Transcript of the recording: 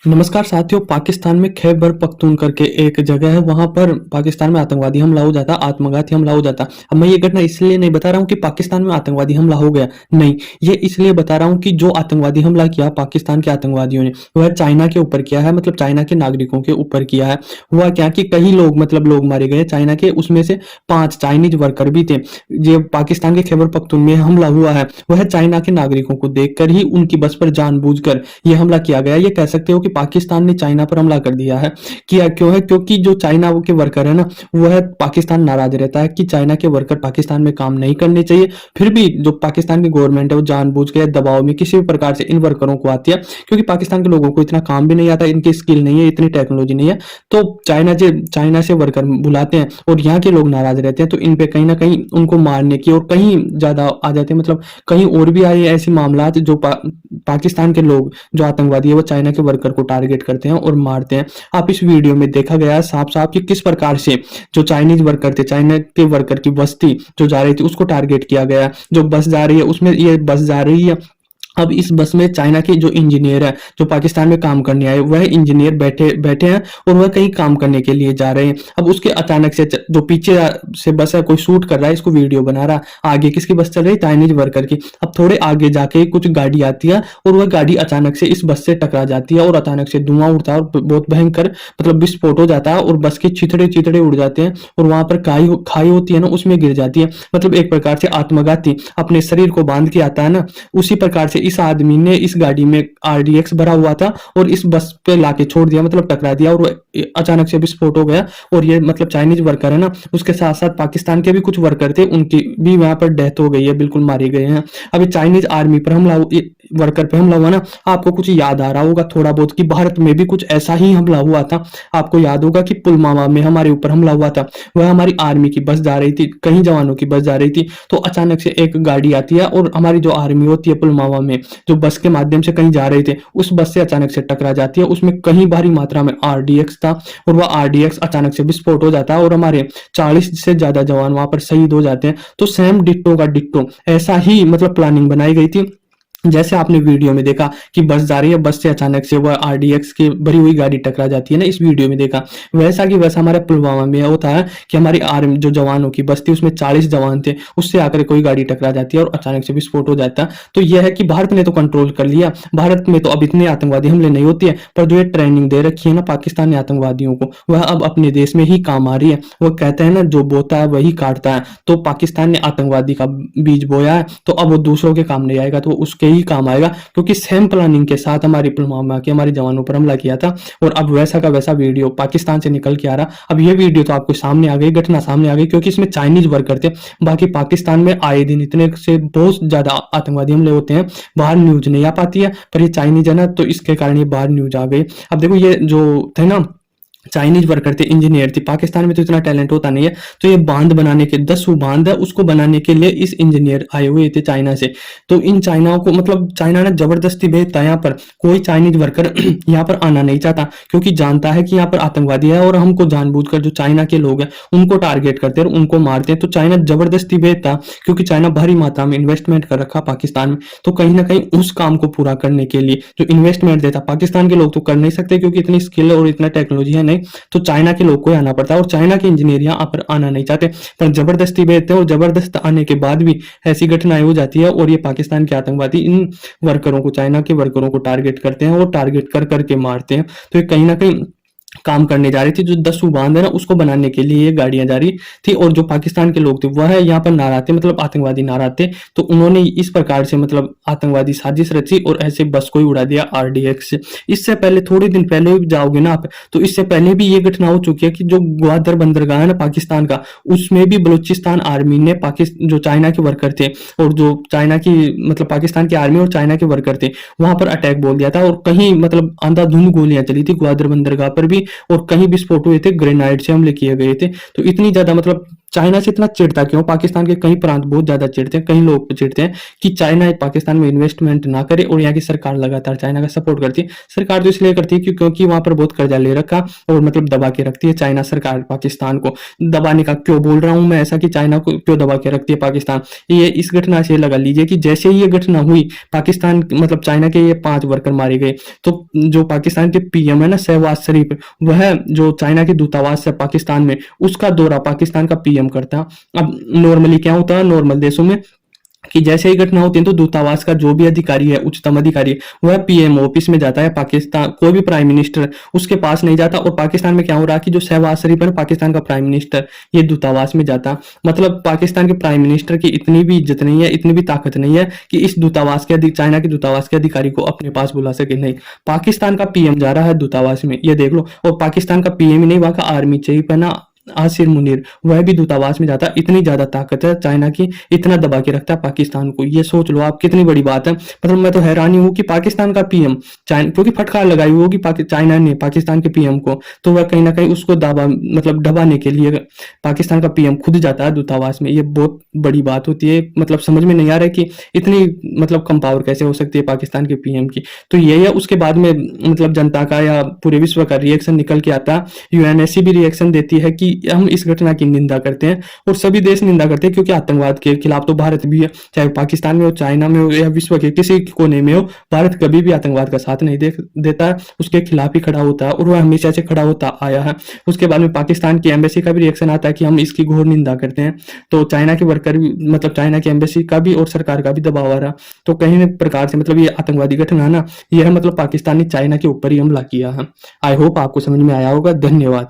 नमस्कार साथियों। पाकिस्तान में खैबर पख्तून करके एक जगह है, वहां पर पाकिस्तान में आतंकवादी हमला हो जाता, आत्मघाती हमला हो जाता। अब मैं ये घटना इसलिए नहीं बता रहा हूँ कि पाकिस्तान में आतंकवादी हमला हो गया, नहीं, ये इसलिए बता रहा हूँ कि जो आतंकवादी हमला किया पाकिस्तान के आतंकवादियों ने, वह चाइना के ऊपर किया है, मतलब चाइना के नागरिकों के ऊपर किया है। हुआ क्या कि कई लोग मतलब लोग मारे गए चाइना के, उसमें से 5 चाइनीज वर्कर भी थे। ये पाकिस्तान के खैबर पख्तून में हमला हुआ है, वह चाइना के नागरिकों को देखकर ही उनकी बस पर जानबूझकर यह हमला किया गया। ये कह सकते हो कि पाकिस्तान ने चाइना पर हमला कर दिया है। किया क्यों है? क्योंकि जो चाइना के वर्कर है ना, वह पाकिस्तान नाराज रहता है कि चाइना के वर्कर पाकिस्तान में काम नहीं करने चाहिए। फिर भी जो पाकिस्तान की गवर्नमेंट है वो जानबूझ के दबाव में किसी भी प्रकार से इन वर्करों को आती है, क्योंकि पाकिस्तान के लोगों को इतना काम भी नहीं आता, इनकी स्किल नहीं है, इतनी टेक्नोलॉजी नहीं है। तो चाइना से वर्कर बुलाते हैं और यहाँ के लोग नाराज रहते हैं, तो इन पे कहीं ना कहीं उनको मारने की और कहीं ज्यादा आ जाते हैं। मतलब कहीं और भी आए ऐसे मामला जो पाकिस्तान के लोग जो आतंकवादी है वो चाइना के वर्कर को टारगेट करते हैं और मारते हैं। आप इस वीडियो में देखा गया साफ साफ कि किस प्रकार से जो चाइनीज वर्कर थे, चाइना के वर्कर की बस थी जो जा रही थी, उसको टारगेट किया गया। जो बस जा रही है उसमें ये बस जा रही है। अब इस बस में चाइना के जो इंजीनियर है, जो पाकिस्तान में काम करने आए, वह इंजीनियर बैठे बैठे हैं और वह कहीं काम करने के लिए जा रहे हैं। अब उसके अचानक से जो पीछे से बस है, कोई शूट कर रहा है, इसको वीडियो बना रहा है। आगे किसकी बस चल रही है? चाइनीज वर्कर की। अब थोड़े आगे जाके कुछ गाड़ी आती है और वह गाड़ी अचानक से इस बस से टकरा जाती है और अचानक से धुआं उड़ता है और बहुत भयंकर मतलब विस्फोट हो जाता है और बस के चिथड़े चिथड़े उड़ जाते हैं और वहां पर खाई होती है ना, उसमें गिर जाती है। मतलब एक प्रकार से आत्मघाती अपने शरीर को बांध के आता है ना, उसी प्रकार से इस आदमी ने इस गाड़ी में आरडीएक्स भरा हुआ था और इस बस पे लाके छोड़ दिया, मतलब टकरा दिया और अचानक से विस्फोट हो गया। और ये मतलब चाइनीज वर्कर है ना, उसके साथ साथ पाकिस्तान के भी कुछ वर्कर थे, उनकी भी वहां पर डेथ हो गई है, बिल्कुल मारे गए हैं। अभी चाइनीज आर्मी पर हमला, वर्कर पे हमला हुआ ना, आपको कुछ याद आ रहा होगा थोड़ा बहुत कि भारत में भी कुछ ऐसा ही हमला हुआ था। आपको याद होगा कि पुलवामा में हमारे ऊपर हमला हुआ था। वह हमारी आर्मी की बस जा रही थी, कई जवानों की बस जा रही थी, तो अचानक से एक गाड़ी आती है और हमारी जो आर्मी होती है पुलवामा में, जो बस के माध्यम से कहीं जा रहे थे, उस बस से अचानक से टकरा जाती है। उसमें कहीं भारी मात्रा में आरडीएक्स था और वह आरडीएक्स अचानक से विस्फोट हो जाता है और हमारे 40 से ज्यादा जवान वहां पर शहीद हो जाते हैं। तो सेम डिट्टो का डिट्टो ऐसा ही मतलब प्लानिंग बनाई गई थी, जैसे आपने वीडियो में देखा कि बस जा रही है, बस से अचानक से वह आरडीएक्स की भरी हुई गाड़ी टकरा जाती है ना, इस वीडियो में देखा वैसा की वैसा हमारे पुलवामा में होता है कि हमारी आर्मी जो जवानों की बस थी उसमें 40 जवान थे, उससे आकर कोई गाड़ी टकरा जाती है और अचानक से विस्फोट हो जाता है। तो यह है कि भारत ने तो कंट्रोल कर लिया, भारत में तो अब इतने आतंकवादी हमले नहीं होती है, पर जो ये ट्रेनिंग दे रखी है ना पाकिस्तान ने आतंकवादियों को, वह अब अपने देश में ही काम आ रही है। वो कहते हैं ना, जो बोता है वही काटता है। तो पाकिस्तान ने आतंकवादी का बीज बोया है, तो अब वो दूसरों के काम नहीं आएगा, तो उसके ही काम आएगा, क्योंकि सेम प्लानिंग के साथ हमारी पुलवामा के हमारे जवानों पर हमला किया था और अब वैसा का वैसा वीडियो पाकिस्तान से निकल के आ रहा। अब ये वीडियो तो आपको सामने आ गई, घटना सामने आ गई, क्योंकि इसमें चाइनीज वर्कर थे। बाकी पाकिस्तान में आए दिन इतने से बहुत ज्यादा आतंकवादी हमले होते हैं, बाहर न्यूज नहीं आ पाती है, पर ये चाइनीज है ना, तो इसके कारण ये बाहर न्यूज आ गई। अब देखो ये जो थे ना चाइनीज वर्कर थे, इंजीनियर थी, पाकिस्तान में तो इतना टैलेंट होता नहीं है, तो ये बांध बनाने के 10 बांध है, उसको बनाने के लिए इस इंजीनियर आए हुए थे चाइना से। तो इन चाइनाओं को मतलब चाइना ने जबरदस्ती भेजता है यहाँ पर। कोई चाइनीज वर्कर यहाँ पर आना नहीं चाहता, क्योंकि जानता है कि यहाँ पर आतंकवादी है और हमको जानबूझकर जो चाइना के लोग हैं उनको टारगेट करते हैं और उनको मारते हैं। तो चाइना जबरदस्ती भेजता, क्योंकि चाइना भारी मात्रा में इन्वेस्टमेंट कर रखा पाकिस्तान में, तो कहीं ना कहीं उस काम को पूरा करने के लिए जो इन्वेस्टमेंट देता, पाकिस्तान के लोग तो कर नहीं सकते क्योंकि इतनी स्किल और इतना टेक्नोलॉजी है नहीं, तो चाइना के लोग को आना पड़ता है और चाइना के इंजीनियर यहाँ पर आना नहीं चाहते, पर जबरदस्ती भेजते हैं और जबरदस्त आने के बाद भी ऐसी घटनाएं हो जाती है और ये पाकिस्तान के आतंकवादी इन वर्करों को, चाइना के वर्करों को टारगेट करते हैं और टारगेट कर करके मारते हैं। तो ये कहीं ना कहीं काम करने जा रही थी, जो 10 बांध है ना उसको बनाने के लिए ये गाड़ियां जा रही थी और जो पाकिस्तान के लोग थे वह यहाँ पर नाराज थे, मतलब आतंकवादी नाराज थे, तो उन्होंने इस प्रकार से मतलब आतंकवादी साजिश रची और ऐसे बस को ही उड़ा दिया आरडीएक्स से। इससे पहले थोड़े दिन पहले भी जाओगे ना आप, तो इससे पहले भी ये घटना हो चुकी है कि जो ग्वादर बंदरगाह है ना पाकिस्तान का, उसमें भी बलूचिस्तान आर्मी ने पाकिस्तान जो चाइना के वर्कर थे और जो चाइना की मतलब पाकिस्तान की आर्मी और चाइना के वर्कर थे वहां पर अटैक बोल दिया था और कहीं मतलब अंधाधुंध गोलियां चली थी ग्वादर बंदरगाह पर भी और कहीं विस्फोट हुए थे, ग्रेनाइड से हमले किए गए थे। तो इतनी ज्यादा मतलब चाइना से इतना चिढ़ता क्यों? पाकिस्तान के कई प्रांत बहुत ज्यादा चिढ़ते हैं, कई लोग चिढ़ते हैं कि चाइना पाकिस्तान में इन्वेस्टमेंट ना करे, और यहाँ की सरकार लगातार चाइना का सपोर्ट करती है। सरकार तो इसलिए करती है क्योंकि वहां पर बहुत कर्जा ले रखा और मतलब दबा के रखती है चाइना सरकार पाकिस्तान को। दबाने का क्यों बोल रहा हूं मैं ऐसा कि चाइना को क्यों दबा के रखती है पाकिस्तान? ये इस घटना से लगा लीजिए कि जैसे ही ये घटना हुई, पाकिस्तान मतलब चाइना के ये 5 वर्कर मारे गए, तो जो पाकिस्तान के पीएम है ना शहबाज शरीफ, वह जो चाइना के दूतावास है पाकिस्तान में, उसका दौरा पाकिस्तान का पीएम करता। अब नॉर्मली क्या होता है नॉर्मल देशों में कि जैसे ही घटना होती है तो दूतावास का जो भी अधिकारी है, उच्चतम अधिकारी, वह पीएम ऑफिस में जाता है। पाकिस्तान कोई भी प्राइम मिनिस्टर उसके पास नहीं जाता। और पाकिस्तान में क्या हो रहा है कि जो शहबाज शरीफ है पाकिस्तान का प्राइम मिनिस्टर, ये दूतावास में जाता। मतलब पाकिस्तान के प्राइम मिनिस्टर की इतनी भी इज्जत नहीं है, इतनी भी ताकत नहीं है कि इस दूतावास के चाइना के दूतावास के अधिकारी को अपने पास बुला सके। नहीं, पाकिस्तान का पीएम जा रहा है दूतावास में, ये देख लो। और पाकिस्तान का पीएम ही नहीं, वहां का आर्मी चीफ है ना आसिर मुनीर, वह भी दूतावास में जाता। इतनी ज्यादा ताकत है चाइना की, इतना दबा के रखता है पाकिस्तान को। ये सोच लो आप कितनी बड़ी बात है। मतलब मैं तो हैरानी हूं कि पाकिस्तान का पीएम चाइना, क्योंकि फटकार लगाई होगी चाइना ने पाकिस्तान के पीएम को, तो वह कहीं ना कहीं उसको दबा मतलब दबाने के लिए पाकिस्तान का पीएम खुद जाता है दूतावास में। ये बहुत बड़ी बात होती है। मतलब समझ में नहीं आ रहा है कि इतनी मतलब कम पावर कैसे हो सकती है पाकिस्तान के पीएम की। तो ये है। उसके बाद में मतलब जनता का या पूरे विश्व का रिएक्शन निकल के आता। यूएनएससी भी रिएक्शन देती है कि हम इस घटना की निंदा करते हैं, और सभी देश निंदा करते हैं, क्योंकि आतंकवाद के खिलाफ तो भारत भी है। चाहे पाकिस्तान में हो, चाइना में हो, या विश्व के किसी कोने में हो, भारत कभी भी आतंकवाद का साथ नहीं देता है, उसके खिलाफ ही खड़ा होता है, और वह हमेशा से खड़ा होता आया है। उसके बाद में पाकिस्तान की एम्बेसी का भी रिएक्शन आता है कि हम इसकी घोर निंदा करते हैं। तो चाइना के वर्कर भी मतलब चाइना की एम्बेसी का भी और सरकार का भी दबाव आ रहा। तो कहीं न प्रकार से मतलब ये आतंकवादी घटना है ना, यह मतलब पाकिस्तान ने चाइना के ऊपर ही हमला किया है। आई होप आपको समझ में आया होगा। धन्यवाद।